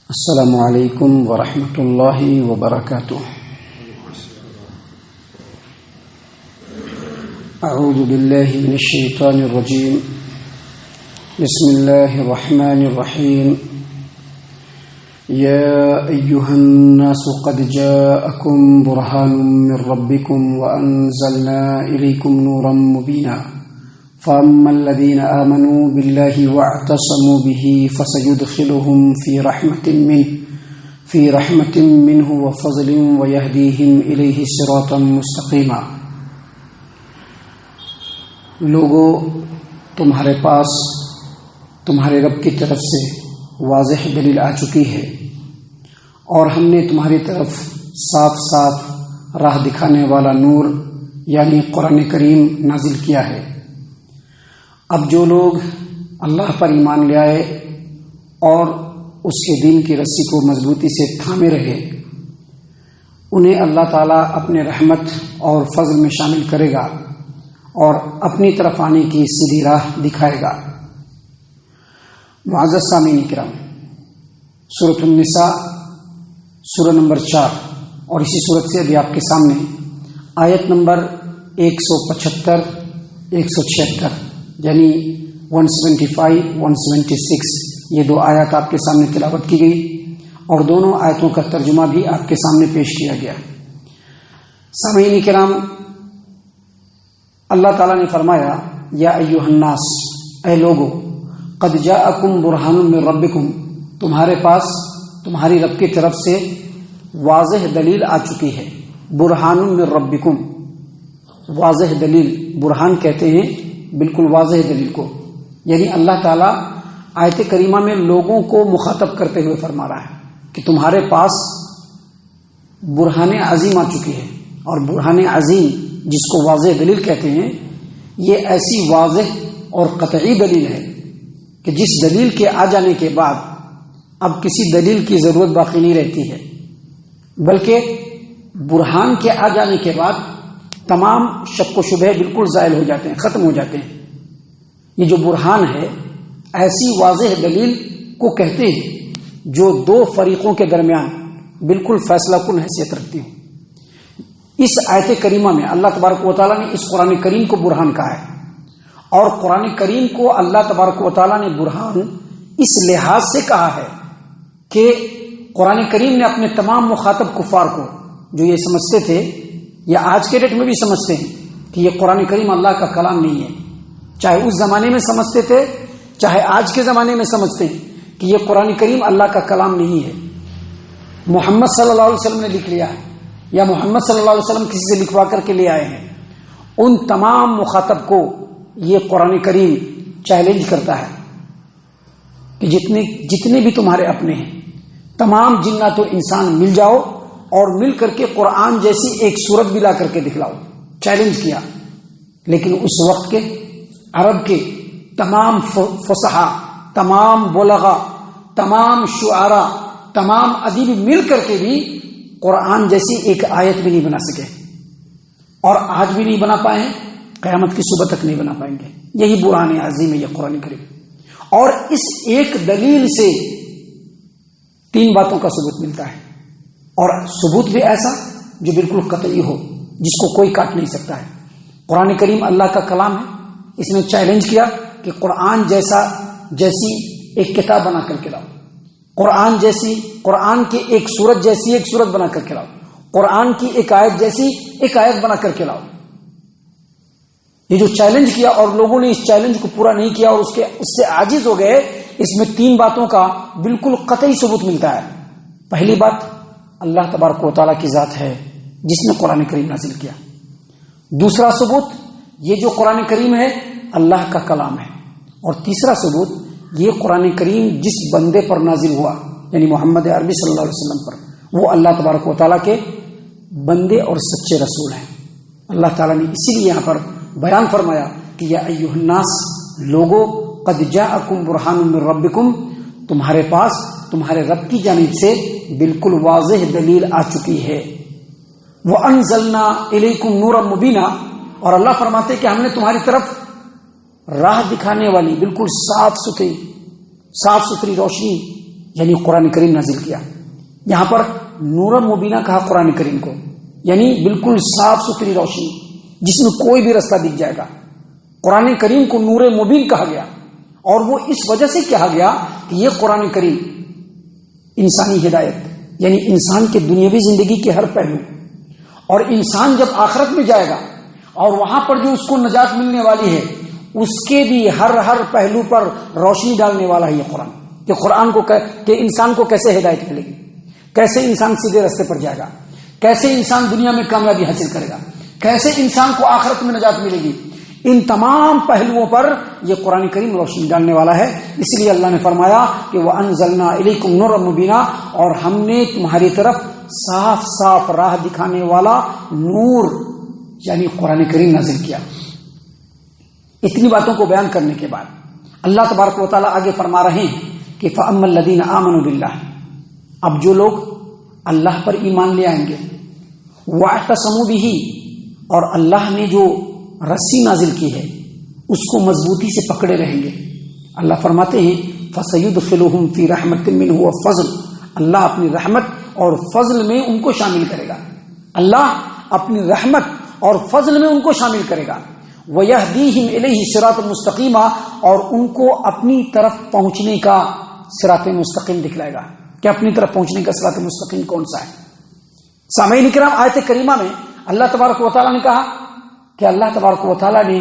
السلام علیکم ورحمۃ اللہ وبرکاتہ۔ اعوذ باللہ من الشیطان الرجیم، بسم اللہ الرحمن الرحیم۔ یا ایہا الناس قد جاءکم برہان من ربکم وانزلنا الیکم نورا مبینا فَأَمَّا الَّذِينَ آمَنُوا بِاللَّهِ وَاعْتَصَمُوا بِهِ فَسَيُدْخِلُهُمْ فِي رَحْمَةٍ مِّنْهُ وَفَضْلٍ وَيَهْدِيهِمْ إِلَيْهِ صِرَاطًا مُسْتَقِيمًا۔ لوگو، تمہارے پاس تمہارے رب کی طرف سے واضح دلیل آ چکی ہے اور ہم نے تمہاری طرف صاف صاف راہ دکھانے والا نور یعنی قرآن کریم نازل کیا ہے۔ اب جو لوگ اللہ پر ایمان لے آئے اور اس کے دین کی رسی کو مضبوطی سے تھامے رہے، انہیں اللہ تعالیٰ اپنے رحمت اور فضل میں شامل کرے گا اور اپنی طرف آنے کی سیدھی راہ دکھائے گا۔ معزز سامعین کرام، سورۃ النساء سورہ نمبر 4 اور اسی سورت سے ابھی آپ کے سامنے آیت نمبر 175 176 یعنی 175 176 یہ دو آیات آپ کے سامنے تلاوت کی گئی اور دونوں آیتوں کا ترجمہ بھی آپ کے سامنے پیش کیا گیا۔ سامعین کرام، اللہ تعالیٰ نے فرمایا، یا ایھا الناس، اے لوگو، قد جاءکم برہان من ربکم، تمہارے پاس تمہاری رب کی طرف سے واضح دلیل آ چکی ہے۔ برہان من ربکم، واضح دلیل، برہان کہتے ہیں بالکل واضح دلیل کو، یعنی اللہ تعالیٰ آیت کریمہ میں لوگوں کو مخاطب کرتے ہوئے فرما رہا ہے کہ تمہارے پاس برہان عظیم آ چکی ہے۔ اور برہان عظیم جس کو واضح دلیل کہتے ہیں، یہ ایسی واضح اور قطعی دلیل ہے کہ جس دلیل کے آ جانے کے بعد اب کسی دلیل کی ضرورت باقی نہیں رہتی ہے، بلکہ برہان کے آ جانے کے بعد تمام شک و شبہ بالکل زائل ہو جاتے ہیں، ختم ہو جاتے ہیں۔ یہ جو برہان ہے، ایسی واضح دلیل کو کہتے ہیں جو دو فریقوں کے درمیان بالکل فیصلہ کن حیثیت رکھتی ہے۔ اس آیت کریمہ میں اللہ تبارک و تعالیٰ نے اس قرآن کریم کو برہان کہا ہے، اور قرآن کریم کو اللہ تبارک و تعالیٰ نے برہان اس لحاظ سے کہا ہے کہ قرآن کریم نے اپنے تمام مخاطب کفار کو، جو یہ سمجھتے تھے یا آج کے ڈیٹ میں بھی سمجھتے ہیں کہ یہ قرآن کریم اللہ کا کلام نہیں ہے، چاہے اس زمانے میں سمجھتے تھے چاہے آج کے زمانے میں سمجھتے ہیں کہ یہ قرآن کریم اللہ کا کلام نہیں ہے، محمد صلی اللہ علیہ وسلم نے لکھ لیا ہے یا محمد صلی اللہ علیہ وسلم کسی سے لکھوا کر کے لے آئے ہیں، ان تمام مخاطب کو یہ قرآن کریم چیلنج کرتا ہے کہ جتنے بھی تمہارے اپنے ہیں، تمام جنات و انسان مل جاؤ اور مل کر کے قرآن جیسی ایک صورت بھی لا کر کے دکھلاؤ۔ چیلنج کیا، لیکن اس وقت کے عرب کے تمام فصحا، تمام بلغا، تمام شعراء، تمام ادیب مل کر کے بھی قرآن جیسی ایک آیت بھی نہیں بنا سکے، اور آج بھی نہیں بنا پائے ہیں، قیامت کی صبح تک نہیں بنا پائیں گے۔ یہی برہان عظیم ہے یہ قرآن کریم، اور اس ایک دلیل سے 3 باتوں کا ثبوت ملتا ہے، اور ثبوت بھی ایسا جو بالکل قطعی ہو، جس کو کوئی کاٹ نہیں سکتا ہے۔ قرآن کریم اللہ کا کلام ہے، اس نے چیلنج کیا کہ قرآن جیسی ایک کتاب بنا کر کے لاؤ، قرآن جیسی، قرآن کی ایک سورت جیسی ایک سورت بنا کر کے لاؤ، قرآن کی ایک آیت جیسی ایک آیت بنا کر کے لاؤ۔ یہ جو چیلنج کیا اور لوگوں نے اس چیلنج کو پورا نہیں کیا اور اس سے عاجز ہو گئے، اس میں 3 باتوں کا بالکل قطعی ثبوت ملتا ہے۔ پہلی بات، اللہ تبارک و تعالیٰ کی ذات ہے جس نے قرآن کریم نازل کیا۔ دوسرا ثبوت، یہ جو قرآن کریم ہے اللہ کا کلام ہے۔ اور تیسرا ثبوت، یہ قرآن کریم جس بندے پر نازل ہوا یعنی محمد عربی صلی اللہ علیہ وسلم پر، وہ اللہ تبارک و تعالیٰ کے بندے اور سچے رسول ہیں۔ اللہ تعالیٰ نے اسی لیے یہاں پر بیان فرمایا کہ یا ایھا الناس، لوگو، قد جاءکم برہان من ربکم، تمہارے پاس تمہارے رب کی جانب سے بالکل واضح دلیل آ چکی ہے۔ وَأَنزَلْنَا إِلَيْكُمْ نُورًا مُبِينًا، اور اللہ فرماتے کہ ہم نے تمہاری طرف راہ دکھانے والی بالکل صاف ستھری روشنی یعنی قرآن کریم نازل کیا. یہاں پر نور مبینہ کہا قرآن کریم کو، یعنی بالکل صاف ستھری روشنی جس میں کوئی بھی رستہ دکھ جائے گا. قرآن کریم کو نور مبین کہا گیا، اور وہ اس وجہ سے کہا گیا کہ یہ قرآن کریم انسانی ہدایت، یعنی انسان کے دنیاوی زندگی کے ہر پہلو، اور انسان جب آخرت میں جائے گا اور وہاں پر جو اس کو نجات ملنے والی ہے اس کے بھی ہر پہلو پر روشنی ڈالنے والا ہے یہ قرآن. کہ قرآن کو کہ انسان کو کیسے ہدایت ملے گی، کیسے انسان سیدھے راستے پر جائے گا، کیسے انسان دنیا میں کامیابی حاصل کرے گا، کیسے انسان کو آخرت میں نجات ملے گی. ان تمام پہلوؤں پر یہ قرآن کریم روشنی ڈالنے والا ہے. اس لیے اللہ نے فرمایا کہ وَأَنزَلْنَا إِلَيْكُمْ نُورًا مُبِينًا، اور ہم نے تمہاری طرف صاف صاف راہ دکھانے والا نور یعنی قرآن کریم نازل کیا. اتنی باتوں کو بیان کرنے کے بعد اللہ تبارک و تعالیٰ آگے فرما رہے ہیں کہ فَأَمَّا الَّذِينَ آمَنُوا بِاللَّهِ، اب جو لوگ اللہ پر ایمان لے آئیں گے، وَاعْتَصَمُوا بِهِ، اور اللہ نے جو رسی نازل کی ہے اس کو مضبوطی سے پکڑے رہیں گے. اللہ فرماتے ہیں فَسَيُدْخِلُهُمْ فِي رَحْمَةٍ مِّنْهُ وَفَضْلٍ، اللہ اپنی رحمت اور فضل میں ان کو شامل کرے گا. اللہ اپنی رحمت اور فضل میں ان کو شامل کرے گا. وَيَهْدِيهِمْ إِلَيْهِ صِرَاطً مُسْتَقِيمًا، اور ان کو اپنی طرف پہنچنے کا صراط مستقیم دکھلائے گا کہ اپنی طرف پہنچنے کا صراط مستقیم کون سا ہے. سامعین کرام، آیت کریمہ میں اللہ تبارک و تعالیٰ نے کہا کہ اللہ تبارک و تعالیٰ نے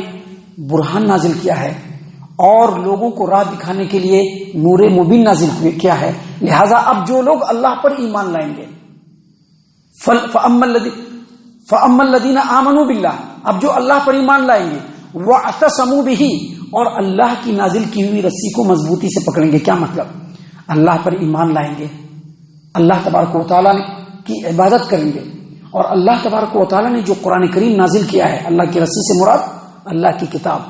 برہان نازل کیا ہے اور لوگوں کو راہ دکھانے کے لیے نور مبین نازل کیا ہے. لہذا اب جو لوگ اللہ پر ایمان لائیں گے، فَأَمَّا الَّذِينَ آمَنُوا بِاللَّهِ، اب جو اللہ پر ایمان لائیں گے، وَاعْتَصَمُوا بِهِ، اور اللہ کی نازل کی ہوئی رسی کو مضبوطی سے پکڑیں گے. کیا مطلب؟ اللہ پر ایمان لائیں گے، اللہ تبارک و تعالیٰ کی عبادت کریں گے، اور اللہ تبارک و تعالیٰ نے جو قرآن کریم نازل کیا ہے، اللہ کی رسی سے مراد اللہ کی کتاب،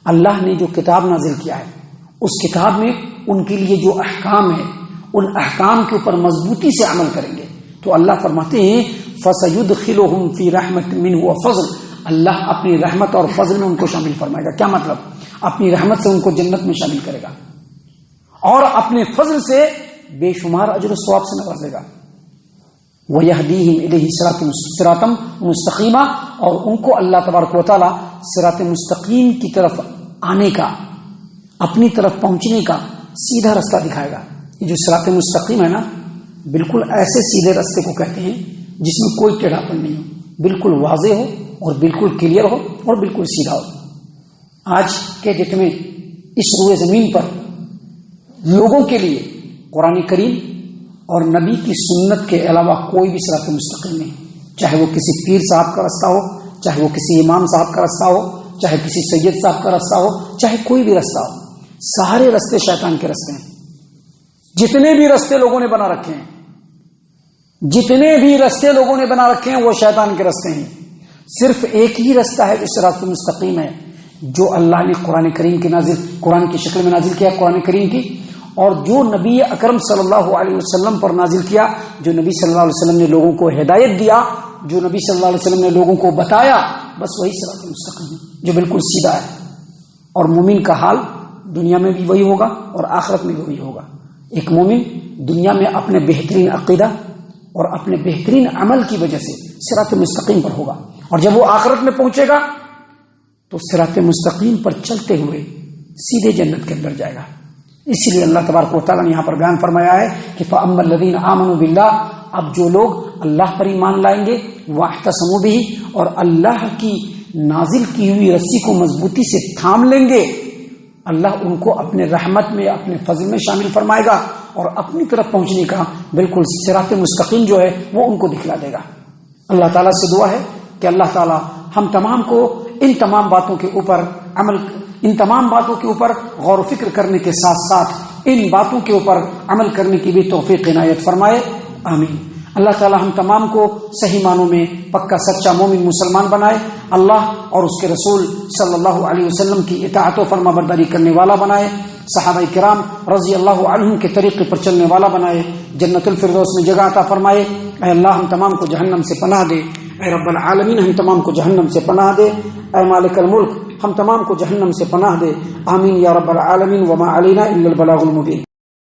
اللہ نے جو کتاب نازل کیا ہے اس کتاب میں ان کے لیے جو احکام ہے ان احکام کے اوپر مضبوطی سے عمل کریں گے. تو اللہ فرماتے ہیں فَسَيُدْخِلُهُمْ فِي رَحْمَةٍ مِّنْهُ وَفَضْلٍ، اللہ اپنی رحمت اور فضل میں ان کو شامل فرمائے گا. کیا مطلب؟ اپنی رحمت سے ان کو جنت میں شامل کرے گا اور اپنے فضل سے بے شمار اجر و ثواب سے نوازے گا. وَيَهْدِيهِمْ إِلَيْهِ صِرَاطًا مُسْتَقِيمًا، اور ان کو اللہ تبارک و تعالیٰ صراط مستقیم کی طرف آنے کا، اپنی طرف پہنچنے کا سیدھا رستہ دکھائے گا. یہ جو صراط مستقیم ہے نا، بالکل ایسے سیدھے رستے کو کہتے ہیں جس میں کوئی ٹیڑھا پن نہیں ہو، بالکل واضح ہو اور بالکل کلیئر ہو اور بالکل سیدھا ہو. آج کے ڈیٹ میں اس روئے زمین پر لوگوں کے لیے قرآن کریم اور نبی کی سنت کے علاوہ کوئی بھی صراط مستقیم نہیں. چاہے وہ کسی پیر صاحب کا رستہ ہو، چاہے وہ کسی امام صاحب کا رستہ ہو، چاہے کسی سید صاحب کا رستہ ہو، چاہے کوئی بھی رستہ ہو، سارے رستے شیطان کے رستے ہیں. جتنے بھی رستے لوگوں نے بنا رکھے ہیں، جتنے بھی رستے لوگوں نے بنا رکھے ہیں وہ شیطان کے رستے ہیں. صرف ایک ہی رستہ ہے جو صراط مستقیم ہے، جو اللہ نے قرآن کریم کی قرآن کی شکل میں نازل کیا، قرآن کریم کی، اور جو نبی اکرم صلی اللہ علیہ وسلم پر نازل کیا، جو نبی صلی اللہ علیہ وسلم نے لوگوں کو ہدایت دیا، جو نبی صلی اللہ علیہ وسلم نے لوگوں کو بتایا، بس وہی صراط مستقیم ہے جو بالکل سیدھا ہے. اور مومن کا حال دنیا میں بھی وہی ہوگا اور آخرت میں بھی وہی ہوگا. ایک مومن دنیا میں اپنے بہترین عقیدہ اور اپنے بہترین عمل کی وجہ سے صراط مستقیم پر ہوگا، اور جب وہ آخرت میں پہنچے گا تو صراط مستقیم پر چلتے ہوئے سیدھے جنت کے اندر جائے گا. اسی لیے اللہ تبارک و تعالیٰ نے یہاں پر بیان فرمایا ہے کہ فَأَمَّا الَّذِينَ آمَنُوا بِاللَّهِ، اب جو لوگ اللہ پر ایمان لائیں گے، وَاعْتَصَمُوا بِهِ، اور اللہ کی نازل کی ہوئی رسی کو مضبوطی سے تھام لیں گے، اللہ ان کو اپنے رحمت میں، اپنے فضل میں شامل فرمائے گا اور اپنی طرف پہنچنے کا بالکل صراط مستقیم جو ہے وہ ان کو دکھلا دے گا. اللہ تعالیٰ سے دعا ہے کہ اللہ تعالیٰ ہم تمام کو ان تمام باتوں کے اوپر غور و فکر کرنے کے ساتھ ساتھ ان باتوں کے اوپر عمل کرنے کی بھی توفیق عنایت فرمائے. آمین. اللہ تعالی ہم تمام کو صحیح معنوں میں پکا سچا مومن مسلمان بنائے، اللہ اور اس کے رسول صلی اللہ علیہ وسلم کی اطاعت و فرما برداری کرنے والا بنائے، صحابہ کرام رضی اللہ عنہم کے طریقے پر چلنے والا بنائے، جنت الفردوس میں جگہ عطا فرمائے. اے اللہ ہم تمام کو جہنم سے پناہ دے، اے رب العالمین ہم تمام کو جہنم سے پناہ دے، اے مالک الملک ہم تمام کو جہنم سے پناہ دے. آمین یا رب العالمین. وما علینا الا البلاغ المبین.